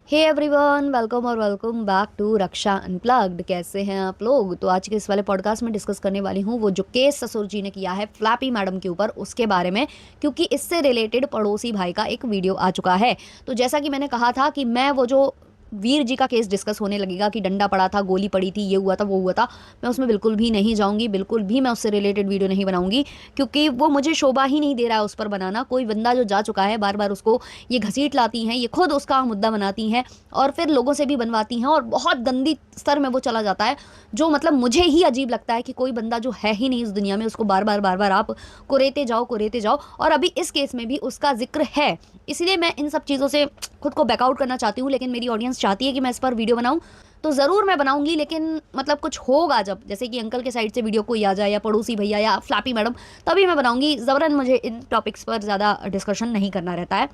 Hey everyone, welcome back to Raksha unplugged. कैसे हैं आप लोग? तो आज के इस वाले पॉडकास्ट में डिस्कस करने वाली हूँ वो जो केस ससुर जी ने किया है फ्लैपी मैडम के ऊपर, उसके बारे में, क्योंकि इससे रिलेटेड पड़ोसी भाई का एक वीडियो आ चुका है। तो जैसा कि मैंने कहा था कि मैं वो जो वीर जी का केस डिस्कस होने लगेगा कि डंडा पड़ा था, गोली पड़ी थी, ये हुआ था, वो हुआ था, मैं उसमें बिल्कुल भी नहीं जाऊंगी, बिल्कुल भी मैं उससे रिलेटेड वीडियो नहीं बनाऊंगी, क्योंकि वो मुझे शोभा ही नहीं दे रहा है उस पर बनाना। कोई बंदा जो जा चुका है, बार बार उसको ये घसीट लाती हैं, ये खुद उसका मुद्दा बनाती हैं और फिर लोगों से भी बनवाती हैं, और बहुत गंदी स्तर में वो चला जाता है, जो मतलब मुझे ही अजीब लगता है कि कोई बंदा जो है ही नहीं इस दुनिया में, उसको बार बार आप कुरेते जाओ। और अभी इस केस में भी उसका जिक्र है, इसलिए मैं इन सब चीज़ों से खुद को बैकआउट करना चाहती हूँ। लेकिन मेरी ऑडियंस चाहती है कि मैं इस पर वीडियो बनाऊँ, तो ज़रूर मैं बनाऊंगी, लेकिन मतलब कुछ होगा जब, जैसे कि अंकल के साइड से वीडियो कोई आ जाए, या पड़ोसी भैया, या फ्लैपी मैडम, तभी मैं बनाऊंगी। ज़बरन मुझे इन टॉपिक्स पर ज़्यादा डिस्कशन नहीं करना रहता है।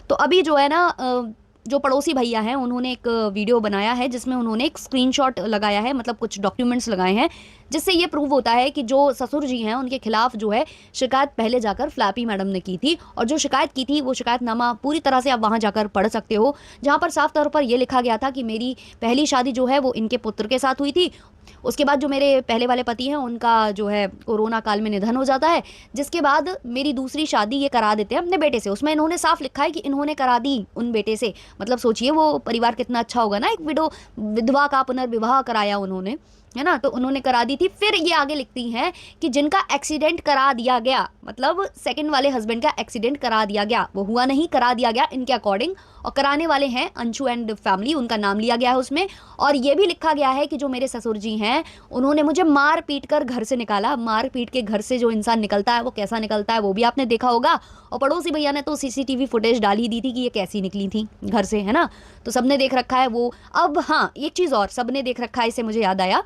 तो अभी जो है ना, जो पड़ोसी भैया हैं उन्होंने एक वीडियो बनाया है जिसमें उन्होंने एक स्क्रीनशॉट लगाया है, मतलब कुछ डॉक्यूमेंट्स लगाए हैं, जिससे ये प्रूव होता है कि जो ससुर जी हैं उनके खिलाफ जो है शिकायत पहले जाकर फ्लैपी मैडम ने की थी। और जो शिकायत की थी वो शिकायतनामा पूरी तरह से आप वहाँ जाकर पढ़ सकते हो, जहाँ पर साफ तौर पर यह लिखा गया था कि मेरी पहली शादी जो है वो इनके पुत्र के साथ हुई थी। उसके बाद जो मेरे पहले वाले पति हैं उनका जो है कोरोना काल में निधन हो जाता है, जिसके बाद मेरी दूसरी शादी ये करा देते हैं अपने बेटे से। उसमें इन्होंने साफ लिखा है कि इन्होंने करा दी उन बेटे से। मतलब सोचिए वो परिवार कितना अच्छा होगा ना, एक विधवा का पुनर्विवाह कराया उन्होंने, है ना। तो उन्होंने करा दी थी। फिर ये आगे लिखती हैं कि जिनका एक्सीडेंट करा दिया गया, मतलब सेकंड वाले हस्बैंड का एक्सीडेंट करा दिया गया, वो हुआ नहीं, करा दिया गया इनके अकॉर्डिंग, और कराने वाले हैं अंशु एंड फैमिली, उनका नाम लिया गया है उसमें। और ये भी लिखा गया है कि जो मेरे ससुर जी हैं उन्होंने मुझे मार पीट कर घर से निकाला। मार पीट के घर से जो इंसान निकलता है वो कैसा निकलता है वो भी आपने देखा होगा। और पड़ोसी भैया ने तो सीसीटीवी फुटेज डाल ही दी थी कि ये कैसी निकली थी घर से, है ना। तो सबने देख रखा है वो। अब हाँ, एक चीज़ और सबने देख रखा है, इससे मुझे याद आया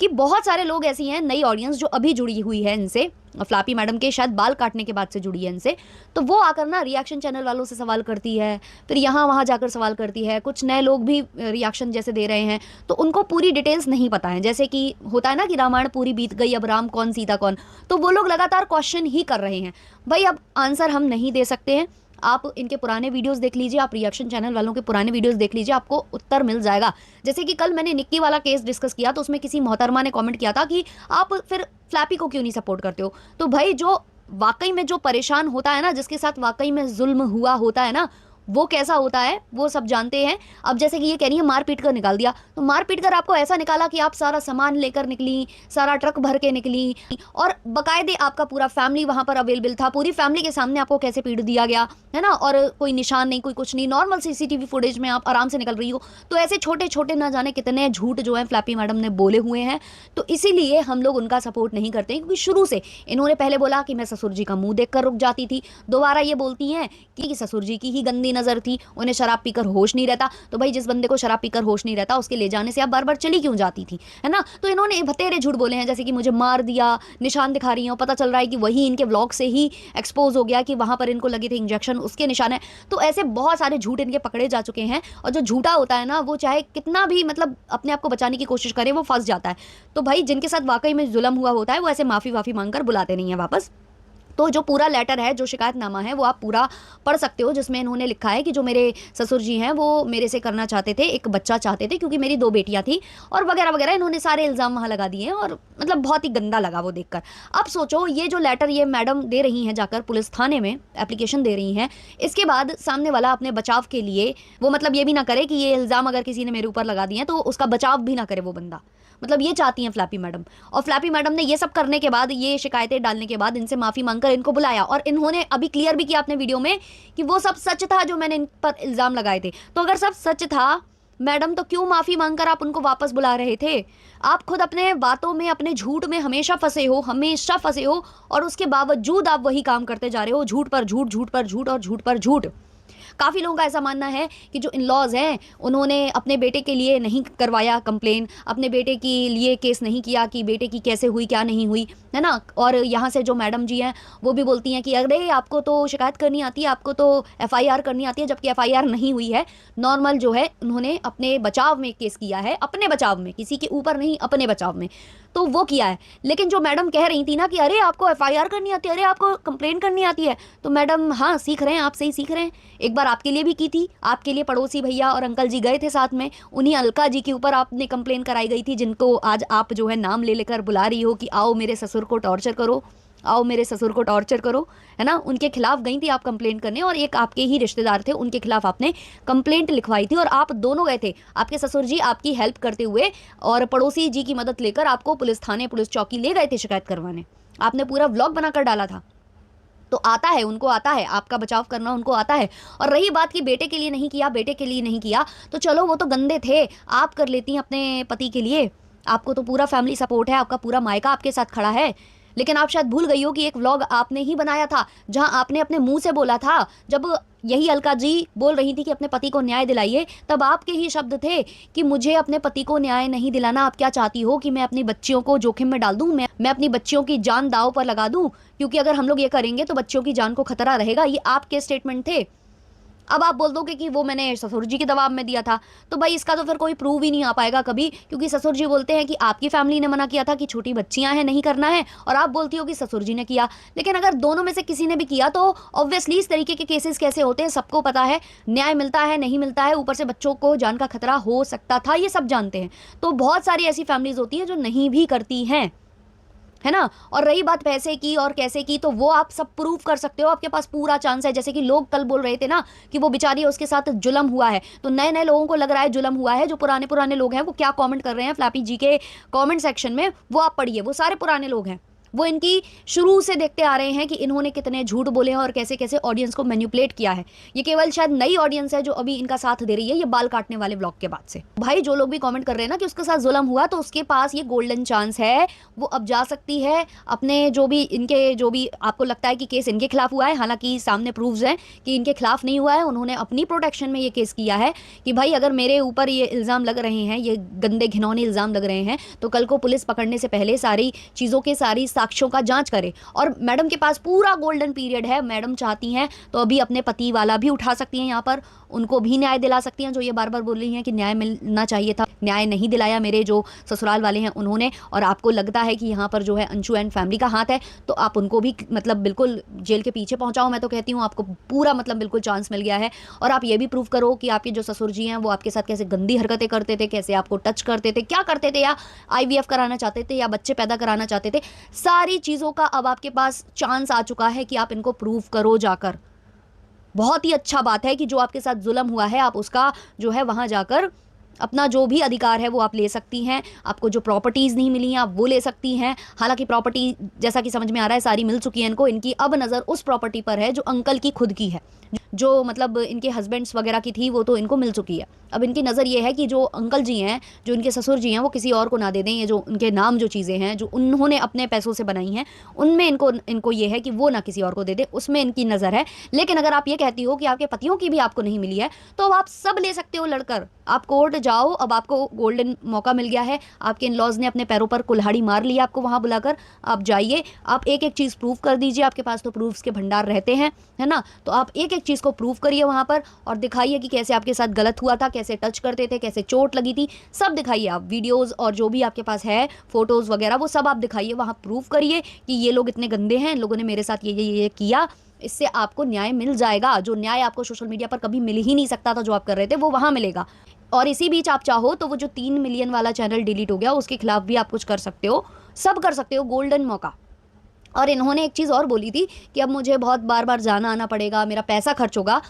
कि बहुत सारे लोग ऐसी हैं, नई ऑडियंस जो अभी जुड़ी हुई है इनसे, फ्लैपी मैडम के शायद बाल काटने के बाद से जुड़ी है इनसे। तो वो आकर ना रिएक्शन चैनल वालों से सवाल करती है, फिर यहाँ वहाँ जाकर सवाल करती है। कुछ नए लोग भी रिएक्शन जैसे दे रहे हैं, तो उनको पूरी डिटेल्स नहीं पता है। जैसे कि होता है ना कि रामायण पूरी बीत गई, अब राम कौन सीता कौन, तो वो लोग लगातार क्वेश्चन ही कर रहे हैं। भाई अब आंसर हम नहीं दे सकते हैं, आप इनके पुराने वीडियोस देख लीजिए, आप रिएक्शन चैनल वालों के पुराने वीडियोस देख लीजिए, आपको उत्तर मिल जाएगा। जैसे कि कल मैंने निक्की वाला केस डिस्कस किया, तो उसमें किसी मोहतरमा ने कमेंट किया था कि आप फिर फ्लैपी को क्यों नहीं सपोर्ट करते हो। तो भाई जो वाकई में जो परेशान होता है ना, जिसके साथ वाकई में जुल्म हुआ होता है ना, वो कैसा होता है वो सब जानते हैं। अब जैसे कि ये कह रही है मार पीट कर निकाल दिया, तो मार पीट कर आपको ऐसा निकाला कि आप सारा सामान लेकर निकली, सारा ट्रक भर के निकली, और बकायदे आपका पूरा फैमिली वहां पर अवेलेबल था, पूरी फैमिली के सामने आपको कैसे पीट दिया गया, है ना। और कोई निशान नहीं, कोई कुछ नहीं, नॉर्मल सीसीटीवी फुटेज में आप आराम से निकल रही हो। तो ऐसे छोटे छोटे ना जाने कितने झूठ जो है फ्लैपी मैडम ने बोले हुए हैं। तो इसीलिए हम लोग उनका सपोर्ट नहीं करते हैं, क्योंकि शुरू से इन्होंने पहले बोला कि मैं ससुर जी का मुंह देखकर रुक जाती थी, दोबारा ये बोलती हैं कि ससुर जी की ही गंदी नजर थी, उन्हें शराब पीकर होश नहीं रहता। तो भाई जिस बंदे को शराब पीकर होश नहीं रहता, उसके ले जाने से आप बार बार चली क्यों जाती थी, है ना। तो इन्होंने बतेरे झूठ बोले हैं, जैसे कि मुझे मार दिया, निशान दिखा रही हूँ, पता चल रहा है कि वही इनके व्लॉग से ही एक्सपोज हो गया कि वहां पर इनको लगे थे इंजेक्शन, उसके निशान है। तो ऐसे बहुत सारे झूठ इनके पकड़े जा चुके हैं, और जो झूठा होता है ना, वो चाहे कितना भी मतलब अपने आप को बचाने की कोशिश करे, वो फंस जाता है। तो भाई जिनके साथ वाकई में जुल्म हुआ होता है, वो ऐसे माफी वाफी मांगकर बुलाते नहीं है वापस। तो जो पूरा लेटर है, जो शिकायतनामा है, वो आप पूरा पढ़ सकते हो, जिसमें इन्होंने लिखा है कि जो मेरे ससुर जी हैं वो मेरे से करना चाहते थे, एक बच्चा चाहते थे, क्योंकि मेरी दो बेटियां थी, और वगैरह वगैरह इन्होंने सारे इल्ज़ाम वहाँ लगा दिए हैं। और मतलब बहुत ही गंदा लगा वो देखकर। अब सोचो, ये जो लेटर ये मैडम दे रही हैं, जाकर पुलिस थाने में एप्लीकेशन दे रही हैं, इसके बाद सामने वाला अपने बचाव के लिए वो मतलब ये भी ना करे कि ये इल्ज़ाम अगर किसी ने मेरे ऊपर लगा दिए हैं तो उसका बचाव भी ना करे वो बंदा। मतलब ये चाहती हैं फ्लैपी मैडम। और फ्लैपी मैडम ने ये सब करने के बाद, ये शिकायतें डालने के बाद, इनसे माफ़ी मांगकर इनको बुलाया, और इन्होंने अभी क्लियर भी किया अपने वीडियो में कि वो सब सच था जो मैंने इन पर इल्ज़ाम लगाए थे। तो अगर सब सच था मैडम, तो क्यों माफ़ी मांगकर आप उनको वापस बुला रहे थे? आप खुद अपने बातों में, अपने झूठ में हमेशा फंसे हो, हमेशा फंसे हो, और उसके बावजूद आप वही काम करते जा रहे हो, झूठ पर झूठ, झूठ पर झूठ, और झूठ पर झूठ। काफ़ी लोगों का ऐसा मानना है कि जो इन लॉज हैं उन्होंने अपने बेटे के लिए नहीं करवाया कंप्लेन, अपने बेटे के लिए केस नहीं किया कि बेटे की कैसे हुई क्या नहीं हुई, है ना। और यहाँ से जो मैडम जी हैं वो भी बोलती हैं कि अरे आपको तो शिकायत करनी आती है, आपको तो एफआईआर करनी आती है, जबकि एफआईआर नहीं हुई है। नॉर्मल जो है उन्होंने अपने बचाव में केस किया है, अपने बचाव में, किसी के ऊपर नहीं, अपने बचाव में। तो वो किया है। लेकिन जो मैडम कह रही थी ना कि अरे आपको एफआईआर करनी आती है, अरे आपको कंप्लेंट करनी आती है, तो मैडम हाँ सीख रहे हैं, आप सही सीख रहे हैं। एक बार आपके लिए भी की थी, आपके लिए पड़ोसी भैया और अंकल जी गए थे साथ में, उन्हीं अलका जी के ऊपर आपने कंप्लेन कराई गई थी, जिनको आज आप जो है नाम ले लेकर बुला रही हो कि आओ मेरे ससुर को टॉर्चर करो, आओ मेरे ससुर को टॉर्चर करो, है ना। उनके खिलाफ गई थी आप कंप्लेंट करने, और एक आपके ही रिश्तेदार थे उनके खिलाफ आपने कंप्लेंट लिखवाई थी, और आप दोनों गए थे, आपके ससुर जी आपकी हेल्प करते हुए और पड़ोसी जी की मदद लेकर आपको पुलिस थाने, पुलिस चौकी ले गए थे शिकायत करवाने। आपने पूरा व्लॉग बनाकर डाला था। तो आता है, उनको आता है, आपका बचाव करना उनको आता है। और रही बात कि बेटे के लिए नहीं किया, बेटे के लिए नहीं किया, तो चलो वो तो गंदे थे, आप कर लेती हैं अपने पति के लिए, आपको तो पूरा फैमिली सपोर्ट है, आपका पूरा मायका आपके साथ खड़ा है। लेकिन आप शायद भूल गई हो कि एक व्लॉग आपने ही बनाया था, जहां आपने अपने मुंह से बोला था, जब यही अलका जी बोल रही थी कि अपने पति को न्याय दिलाइए, तब आपके ही शब्द थे कि मुझे अपने पति को न्याय नहीं दिलाना, आप क्या चाहती हो कि मैं अपनी बच्चियों को जोखिम में डाल दूं, मैं अपनी बच्चियों की जान दांव पर लगा दूं, क्योंकि अगर हम लोग ये करेंगे तो बच्चियों की जान को खतरा रहेगा। ये आपके स्टेटमेंट थे। अब आप बोल दोगे कि वो मैंने ससुर जी के दबाव में दिया था, तो भाई इसका तो फिर कोई प्रूव ही नहीं आ पाएगा कभी, क्योंकि ससुर जी बोलते हैं कि आपकी फैमिली ने मना किया था कि छोटी बच्चियां हैं नहीं करना है, और आप बोलती हो कि ससुर जी ने किया। लेकिन अगर दोनों में से किसी ने भी किया तो ऑब्वियसली इस तरीके के केसेस कैसे होते हैं सबको पता है, न्याय मिलता है नहीं मिलता है, ऊपर से बच्चों को जान का खतरा हो सकता था, ये सब जानते हैं। तो बहुत सारी ऐसी फैमिलीज होती हैं जो नहीं भी करती हैं, है ना। और रही बात पैसे की और कैसे की, तो वो आप सब प्रूव कर सकते हो, आपके पास पूरा चांस है। जैसे कि लोग कल बोल रहे थे ना कि वो बेचारी है उसके साथ जुल्म हुआ है, तो नए नए लोगों को लग रहा है जुल्म हुआ है। जो पुराने पुराने लोग हैं वो क्या कमेंट कर रहे हैं फ्लैपी जी के कमेंट सेक्शन में, वो आप पढ़िए, वो सारे पुराने लोग हैं, वो इनकी शुरू से देखते आ रहे हैं कि इन्होंने कितने झूठ बोले हैं और कैसे कैसे ऑडियंस को मैनिपुलेट किया है। ये केवल शायद नई ऑडियंस है जो अभी इनका साथ दे रही है ये बाल काटने वाले ब्लॉग के बाद से। भाई जो लोग भी कमेंट कर रहे हैं ना कि उसके साथ जुल्म हुआ, तो उसके पास ये गोल्डन चांस है, वो अब जा सकती है अपने जो भी इनके जो भी आपको लगता है कि केस इनके खिलाफ हुआ है, हालांकि सामने प्रूव्स हैं कि इनके खिलाफ नहीं हुआ है, उन्होंने अपनी प्रोटेक्शन में ये केस किया है कि भाई अगर मेरे ऊपर ये इल्ज़ाम लग रहे हैं, ये गंदे घिनौने इल्ज़ाम लग रहे हैं, तो कल को पुलिस पकड़ने से पहले सारी चीज़ों के सारी साक्ष्यों का जांच करे। और मैडम के पास पूरा गोल्डन पीरियड है, मैडम चाहती हैं तो अभी अपने पति वाला भी उठा सकती हैं, यहाँ पर उनको भी न्याय दिला सकती हैं, जो ये बार बार बोल रही हैं कि न्याय मिलना चाहिए था, न्याय नहीं दिलाया मेरे जो ससुराल वाले हैं उन्होंने। और आपको लगता है कि यहाँ पर जो है अंशु एंड फैमिली का हाथ है, तो आप उनको भी मतलब बिल्कुल जेल के पीछे पहुंचाओ। मैं तो कहती हूँ आपको पूरा मतलब बिल्कुल चांस मिल गया है। और आप ये भी प्रूव करो कि आपके जो ससुर जी हैं वो आपके साथ कैसे गंदी हरकतें करते थे, कैसे आपको टच करते थे, क्या करते थे, या IVF कराना चाहते थे या बच्चे पैदा कराना चाहते थे, सारी चीज़ों का अब आपके पास चांस आ चुका है कि आप इनको प्रूव करो जाकर। बहुत ही अच्छा बात है कि जो आपके साथ जुल्म हुआ है आप उसका जो है वहां जाकर अपना जो भी अधिकार है वो आप ले सकती हैं। आपको जो प्रॉपर्टीज़ नहीं मिली हैं आप वो ले सकती हैं। हालांकि प्रॉपर्टी जैसा कि समझ में आ रहा है सारी मिल चुकी है इनको, इनकी अब नज़र उस प्रॉपर्टी पर है जो अंकल की खुद की है, जो मतलब इनके हस्बैंड्स वगैरह की थी वो तो इनको मिल चुकी है। अब इनकी नज़र ये है कि जो अंकल जी हैं, जो इनके ससुर जी हैं, वो किसी और को ना दे दें। ये जो उनके नाम जो चीज़ें हैं जो उन्होंने अपने पैसों से बनाई हैं उनमें इनको ये है कि वो ना किसी और को दे दे, उसमें इनकी नज़र है। लेकिन अगर आप ये कहती हो कि आपके पतियों की भी आपको नहीं मिली है, तो अब आप सब ले सकते हो लड़कर, आप कोर्ट जाओ। अब आपको गोल्डन मौका मिल गया है, आपके इन लॉज ने अपने पैरों पर कुल्हाड़ी मार ली आपको वहाँ बुलाकर। आप जाइए, आप एक एक चीज़ प्रूव कर दीजिए, आपके पास तो प्रूफ्स के भंडार रहते हैं, है ना। तो आप एक एक चीज़ को प्रूव करिए वहाँ पर और दिखाइए कि कैसे आपके साथ गलत हुआ था, कैसे टच करते थे, कैसे चोट लगी थी, सब दिखाइए आप। वीडियोज़ और जो भी आपके पास है फोटोज़ वगैरह वो सब आप दिखाइए, वहाँ प्रूव करिए कि ये लोग इतने गंदे हैं, इन लोगों ने मेरे साथ ये किया। इससे आपको न्याय मिल जाएगा, जो न्याय आपको सोशल मीडिया पर कभी मिल ही नहीं सकता था, जो आप कर रहे थे वो वहाँ मिलेगा। और इसी बीच आप चाहो तो वो जो 3 मिलियन वाला चैनल डिलीट हो गया उसके खिलाफ भी आप कुछ कर सकते हो, सब कर सकते हो, गोल्डन मौका। और इन्होंने एक चीज़ और बोली थी कि अब मुझे बहुत बार बार जाना आना पड़ेगा, मेरा पैसा खर्च होगा।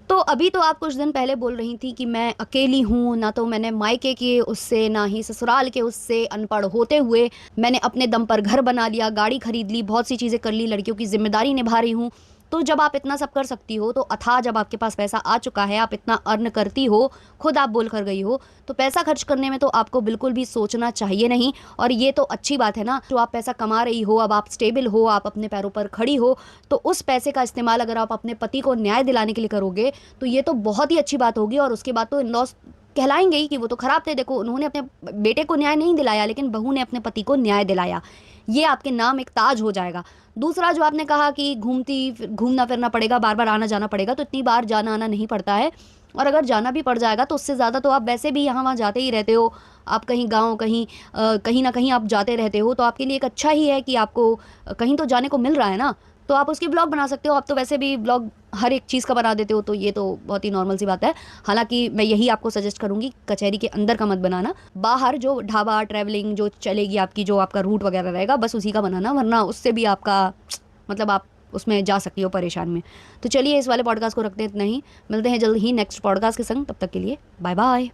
तो अभी तो आप कुछ दिन पहले बोल रही थी कि मैं अकेली हूँ, ना तो मैंने मायके के उससे ना ही ससुराल के उससे, अनपढ़ होते हुए मैंने अपने दम पर घर बना लिया, गाड़ी खरीद ली, बहुत सी चीज़ें कर ली, लड़कियों की जिम्मेदारी निभा रही हूँ। तो जब आप इतना सब कर सकती हो, तो अथाह जब आपके पास पैसा आ चुका है, आप इतना अर्न करती हो, खुद आप बोल कर गई हो, तो पैसा खर्च करने में तो आपको बिल्कुल भी सोचना चाहिए नहीं। और ये तो अच्छी बात है ना, जो आप पैसा कमा रही हो, अब आप स्टेबल हो, आप अपने पैरों पर खड़ी हो, तो उस पैसे का इस्तेमाल अगर आप अपने पति को न्याय दिलाने के लिए करोगे तो ये तो बहुत ही अच्छी बात होगी। और उसके बाद तो इन लॉस कहलाएंगे ही कि वो तो खराब थे। देखो, उन्होंने अपने बेटे को न्याय नहीं दिलाया, लेकिन बहू ने अपने पति को न्याय दिलाया, ये आपके नाम एक ताज हो जाएगा। दूसरा जो आपने कहा कि घूमना फिरना पड़ेगा, बार बार आना जाना पड़ेगा, तो इतनी बार जाना आना नहीं पड़ता है। और अगर जाना भी पड़ जाएगा तो उससे ज़्यादा तो आप वैसे भी यहाँ वहाँ जाते ही रहते हो, आप कहीं गाँव कहीं ना कहीं आप जाते रहते हो, तो आपके लिए एक अच्छा ही है कि आपको कहीं तो जाने को मिल रहा है ना, तो आप उसकी ब्लॉग बना सकते हो। आप तो वैसे भी ब्लॉग हर एक चीज़ का बना देते हो, तो ये तो बहुत ही नॉर्मल सी बात है। हालाँकि मैं यही आपको सजेस्ट करूँगी, कचहरी के अंदर का मत बनाना, बाहर जो ढाबा ट्रैवलिंग जो चलेगी आपकी, जो आपका रूट वगैरह रहेगा, बस उसी का बनाना, वरना उससे भी आपका मतलब आप उसमें जा सकती हो परेशान में। तो चलिए इस वाले पॉडकास्ट को रखते हैं इतना ही, मिलते हैं जल्द ही नेक्स्ट पॉडकास्ट के संग, तब तक के लिए बाय बाय।